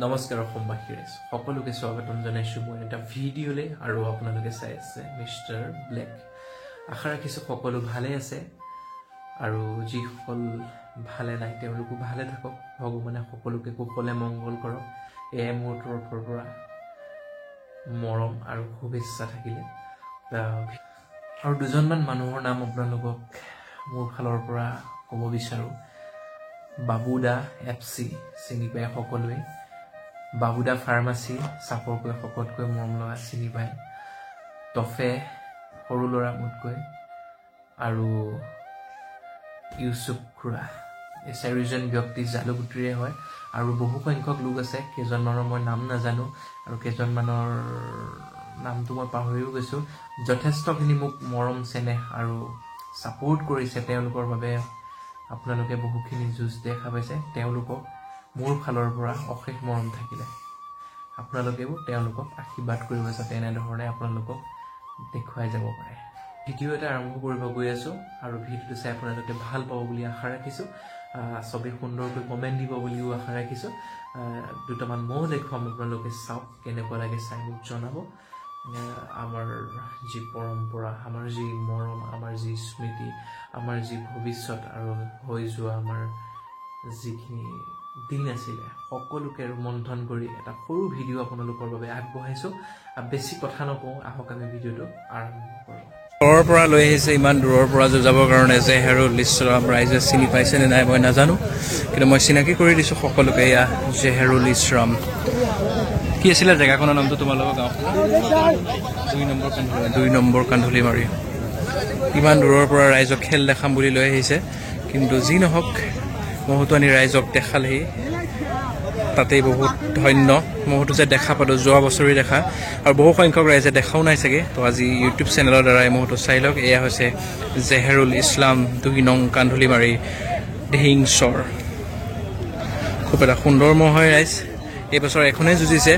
নমস্কাৰ অসমবাসী সকলোকে স্বাগতম জনাইছো মই এটা ভিডিঅ'লে আৰু আপোনালোকে চাই আছে মিষ্টাৰ ব্লেক আশা ৰাখিছো সকলো ভালে আছে আৰু যি সকল ভালে নাই তেওঁলোকো ভালে থাকক ভগৱানে সকলোকে কুশলে মংগল কৰক এই মোৰ তৰফৰ পৰা মৰম আৰু শুভেচ্ছা থাকিলে আৰু দুজনমান মানুহৰ নাম আপোনালোকক মোৰ ফালৰ পৰা ক'ব বিচাৰো বাবুদা এফসি চিনি পায় সকলোৱে বাবুদা ফাৰ্মাসী সাপৰকৈ সকতকৈ মৰম লগা চিনি পায় তফে সৰু লৰা মুতকৈ আৰু ইউসুফ খুৰা এই চাৰিজন ব্যক্তি জালুগুটিৰে হয় আৰু বহু সংখ্যক লোক আছে কেজনমানৰ মই নাম নাজানো আৰু কেজনমানৰ নামটো মই পাহৰিও গৈছো যথেষ্টখিনি মোক মৰম চেনেহ আৰু সাপোৰ্ট কৰিছে তেওঁলোকৰ বাবে আপোনালোকে বহুখিনি জুজ দেখা পাইছে তেওঁলোকক মোৰ ফালৰ পৰা অশেষ মৰম থাকিলে আপোনালোকেও তেওঁলোকক আশীৰ্বাদ কৰিব যাতে এনে ধৰণে আপোনালোকক দেখুৱাই যাব পাৰে ভিডিঅ' এটা আৰম্ভ কৰিব গৈ আছো আৰু ভিডিঅ'টো চাই আপোনালোকে ভাল পাব বুলি আশা ৰাখিছো সবে সুন্দৰকৈ কমেন্ট দিব বুলিও আশা ৰাখিছো দুটামান মই দেখুৱাম আপোনালোকে চাওক কেনেকুৱা লাগে চাই মোক জনাব আমাৰ যি পৰম্পৰা আমাৰ যি মৰম আমাৰ যি স্মৃতি আমাৰ যি ভৱিষ্যত আৰু হৈ যোৱা আমাৰ যিখিনি দিন আছিল সকলোকে মন্থন কৰি এটা সৰু ভিডিঅ' আপোনালোকৰ বাবে আগবঢ়াইছো বেছি কথা নকওঁ আহক আমি ভিডিঅ'টো আৰম্ভ কৰোঁ দূৰৰ পৰা লৈ আহিছে ইমান দূৰৰ পৰা যাবৰ কাৰণে জেহেৰুল ইছলাম ৰাইজে চিনি পাইছে নে নাই মই নাজানো কিন্তু মই চিনাকি কৰি দিছো সকলোকে এয়া জেহেৰুল ইছলাম কি আছিল জেগাখনৰ নামটো তোমালোকৰ গাঁও 2 নম্বৰ কান্ধুলি মাৰি ইমান দূৰৰ পৰা ৰাইজক খেল দেখাম বুলি লৈ আহিছে কিন্তু যি নহওক মহতুৱানী ৰাইজক দেখালেহি তাতেই বহুত ধন্য মহতো যে দেখা পালো যোৱা বছৰে দেখা আৰু বহু সংখ্যক ৰাইজে দেখাও নাই চাগে তো আজি ইউটিউব চেনেলৰ দ্বাৰা মহতো চাই লওক এয়া হৈছে জেহেৰুল ইছলাম 2 নং কান্ধুলি মাৰি ঢিংছৰ খুব এটা সুন্দৰ মহ হয় ৰাইজ এই বছৰ এখনেই যুঁজিছে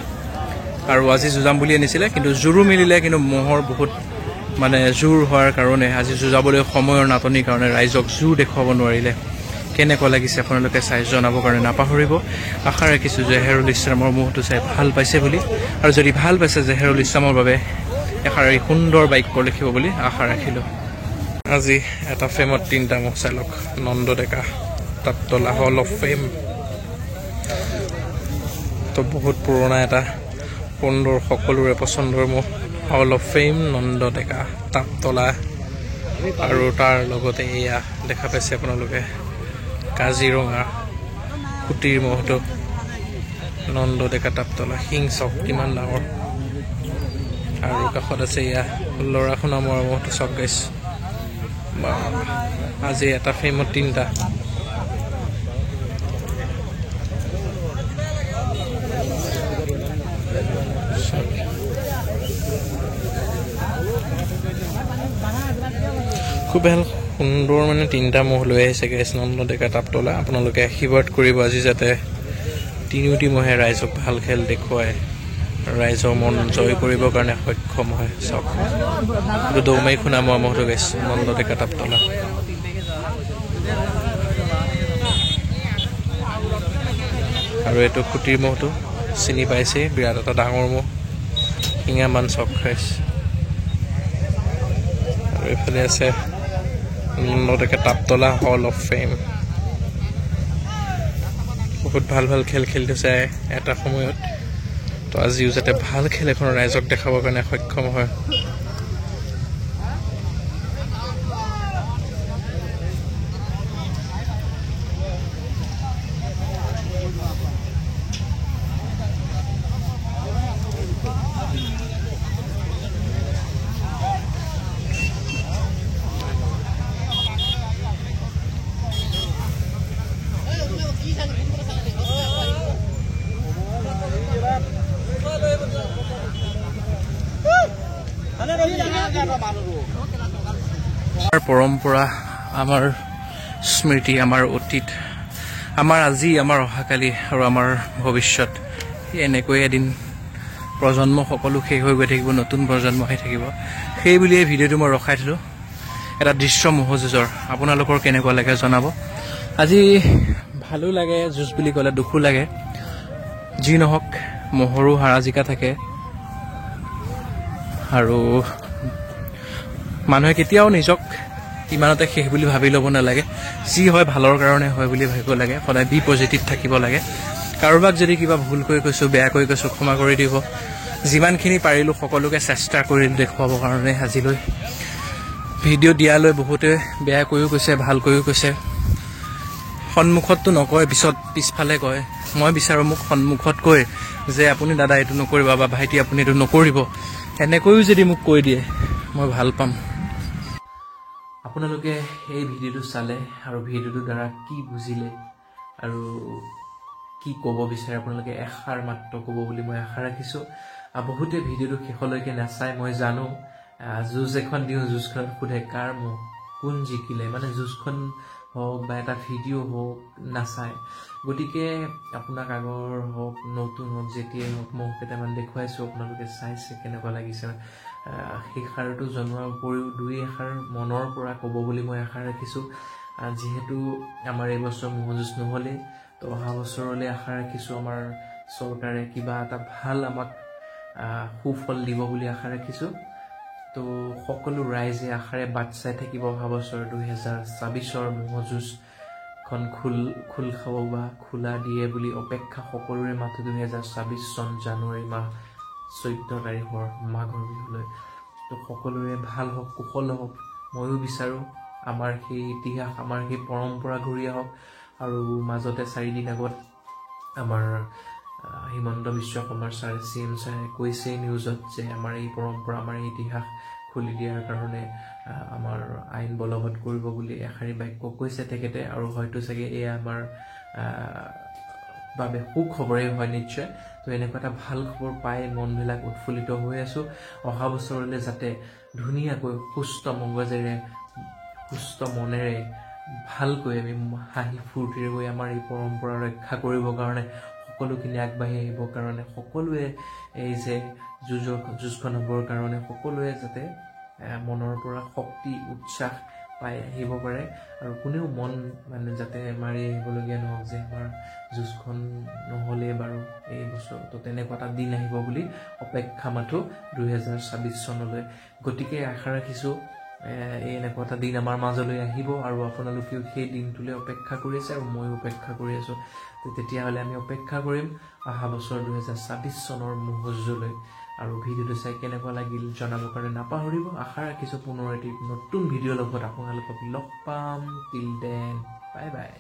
আৰু আজি যুঁজাম বুলি আনিছিলে কিন্তু জুৰু মিলিলে কিন্তু মহৰ বহুত মানে জুৰ হোৱাৰ কাৰণে আজি যুঁজাবলৈ সময়ৰ নাটনিৰ কাৰণে ৰাইজক জুৰ দেখুৱাব নোৱাৰিলে কেনেকুৱা লাগিছে আপোনালোকে চাই জনাবৰ কাৰণে নাপাহৰিব আশা ৰাখিছো জেহেৰুল ইছলামৰ মহটো চাই ভাল পাইছে বুলি আৰু যদি ভাল পাইছে জেহেৰুল ইছলামৰ বাবে এষাৰি সুন্দৰ বাক্য লিখিব বুলি আশা ৰাখিলো আজি এটা ফেমত 3টা মহ চাই লওক নন্দ ডেকা তাপতলা হল অফ ফেম তো বহুত পুৰণা এটা সুন্দৰ সকলোৰে পছন্দৰ মহ হল অফ ফেম নন্দ ডেকা তাপতলা আৰু তাৰ লগতে এয়া দেখা পাইছে আপোনালোকে কাজিৰঙা কুটিৰ মহটো নন্দ ডেকা তাপতলা হিংচক কিমান ডাঙৰ আৰু কাষত আছে এয়া লৰাখুনা মৰা মহটো চক গাইছ আজি এটা ফেমত 3টা খুব ভাল সুন্দৰ মানে 3টা মহ লৈ আহিছে গাইছ নন্দ ডেকা তাপতলা আপোনালোকে আশীৰ্বাদ কৰিব আজি যাতে তিনিওটি মহে ৰাইজক ভাল খেল দেখুৱায় ৰাইজৰ মন জয় কৰিবৰ কাৰণে সক্ষম হয় চক দৌমাই খুনা মৰা মহটো গাইছ নন্দ ডেকা তাপতলা আৰু এইটো কুটিৰ মহটো চিনি পাইছে বিৰাট এটা ডাঙৰ মহ শিঙামান চক খাইছে আৰু এইফালে আছে নন্দ ডেকা তাপতলা হল অফ ফেম বহুত ভাল ভাল খেল খেলিছে এটা সময়ত তো আজিও যাতে ভাল খেল এখন ৰাইজক দেখাবৰ কাৰণে সক্ষম হয় পৰম্পৰা আমাৰ স্মৃতি আমাৰ অতীত আমাৰ আজি আমাৰ অহাকালি আৰু আমাৰ ভৱিষ্যত এনেকৈ এদিন প্ৰজন্ম সকলো শেষ হৈ গৈ থাকিব নতুন প্ৰজন্ম আহি থাকিব সেই বুলিয়ে ভিডিঅ'টো মই ৰখাই থলো এটা দৃশ্য মহযুঁজৰ আপোনালোকৰ কেনেকুৱা লাগে জনাব আজি ভালো লাগে যুঁজ বুলি ক'লে দুখো লাগে যি নহওক মহৰো হাৰাজিকা থাকে আৰু মানুহে কেতিয়াও নিজক ইমানতে শেষ বুলি ভাবি ল'ব নালাগে যি হয় ভালৰ কাৰণে হয় বুলি ভাবিব লাগে সদায় বি পজিটিভ থাকিব লাগে কাৰোবাক যদি কিবা ভুলকৈ কৈছোঁ বেয়াকৈ কৈছোঁ ক্ষমা কৰি দিব যিমানখিনি পাৰিলোঁ সকলোকে চেষ্টা কৰিলোঁ দেখুৱাবৰ কাৰণে আজিলৈ ভিডিঅ' দিয়ালৈ বহুতে বেয়াকৈও কৈছে ভালকৈও কৈছে সন্মুখততো নকয় পিছফালে কয় মই বিচাৰোঁ মোক সন্মুখত কৈ যে আপুনি দাদা এইটো নকৰিব বা ভাইটি আপুনি এইটো নকৰিব এনেকৈও যদি মোক কৈ দিয়ে মই ভাল পাম আপোনালোকে এই ভিডিঅ'টো চালে আৰু ভিডিঅ'টোৰ দ্বাৰা কি বুজিলে আৰু কি ক'ব বিচাৰে আপোনালোকে এষাৰ মাত্ৰ ক'ব বুলি মই আশা ৰাখিছোঁ বহুতে ভিডিঅ'টো শেষলৈকে নাচায় মই জানো যুঁজ এখন দিওঁ যুঁজখনত সোধে কাৰ মোক কোন জিকিলে মানে যুঁজখন হওক বা এটা ভিডিঅ' হওক নাচায় গতিকে আপোনাক আগৰ হওক নতুন হওক যেতিয়াই হওক মোক কেইটামান দেখুৱাইছোঁ আপোনালোকে চাইছে কেনেকুৱা লাগিছে সেইষাৰটো জনোৱাৰ উপৰিও দুই এষাৰ মনৰ পৰা ক'ব বুলি মই আশা ৰাখিছোঁ যিহেতু আমাৰ এইবছৰ ম'হ যুঁজ নহ'লেই তো অহা বছৰলৈ আশা ৰাখিছোঁ আমাৰ চৰকাৰে কিবা এটা ভাল আমাক সুফল দিব বুলি আশা ৰাখিছোঁ তো সকলো ৰাইজে আশাৰে বাট চাই থাকিব অহা বছৰ 2024 ম'হ যুঁজখন খোল খাব বা খোলা দিয়ে বুলি অপেক্ষা সকলোৰে মাথো 2024 চন জানুৱাৰী মাহ 14 তাৰিখৰ মাঘৰ বিহুলৈ তো সকলোৰে ভাল হওক কুশল হওক ময়ো বিচাৰোঁ আমাৰ সেই ইতিহাস আমাৰ সেই পৰম্পৰা ঘূৰি আহক আৰু মাজতে 4 দিন আগত আমাৰ হিমন্ত বিশ্ব শৰ্মাৰ ছাৰে CM ছাৰে কৈছে নিউজত যে আমাৰ এই পৰম্পৰা আমাৰ এই ইতিহাস খুলি দিয়াৰ কাৰণে আমাৰ আইন বলবৎ কৰিব বুলি এষাৰি বাক্য কৈছে তেখেতে আৰু হয়তো চাগে এয়া আমাৰ বাবে সুখবৰেই হয় নিশ্চয় তো এনেকুৱা এটা ভাল খবৰ পাই মনবিলাক উৎফুল্লিত হৈ আছোঁ অহা বছৰলৈ যাতে ধুনীয়াকৈ সুস্থ মগজেৰে সুস্থ মনেৰে ভালকৈ আমি হাঁহি ফূৰ্তিৰে গৈ আমাৰ এই পৰম্পৰা ৰক্ষা কৰিবৰ কাৰণে সকলোখিনি আগবাঢ়ি আহিবৰ কাৰণে সকলোৱে এই যে যুঁজখন হ'বৰ কাৰণে সকলোৱে যাতে মনৰ পৰা শক্তি উৎসাহ পাই আহিব পাৰে আৰু কোনেও মন মানে যাতে মাৰি আহিবলগীয়া নহওক যে আমাৰ যুঁজখন নহ'লে বাৰু এই বছৰ তো তেনেকুৱা এটা দিন আহিব বুলি অপেক্ষা মাথো 2024 চনলৈ গতিকে আশা ৰাখিছোঁ এই এনেকুৱা এটা দিন আমাৰ মাজলৈ আহিব আৰু আপোনালোকেও সেই দিনটোলৈ অপেক্ষা কৰি আছে আৰু ময়ো অপেক্ষা কৰি আছোঁ তেতিয়াহ'লে আমি অপেক্ষা কৰিম অহা বছৰ 2024 চনৰ ম'হ যুঁজলৈ আৰু ভিডিঅ'টো চাই কেনেকুৱা লাগিল জনাবৰ কাৰণে নাপাহৰিব আশা ৰাখিছোঁ পুনৰ এটি নতুন ভিডিঅ'ৰ লগত আপোনালোকক লগ পাম টিল দেন বাই বাই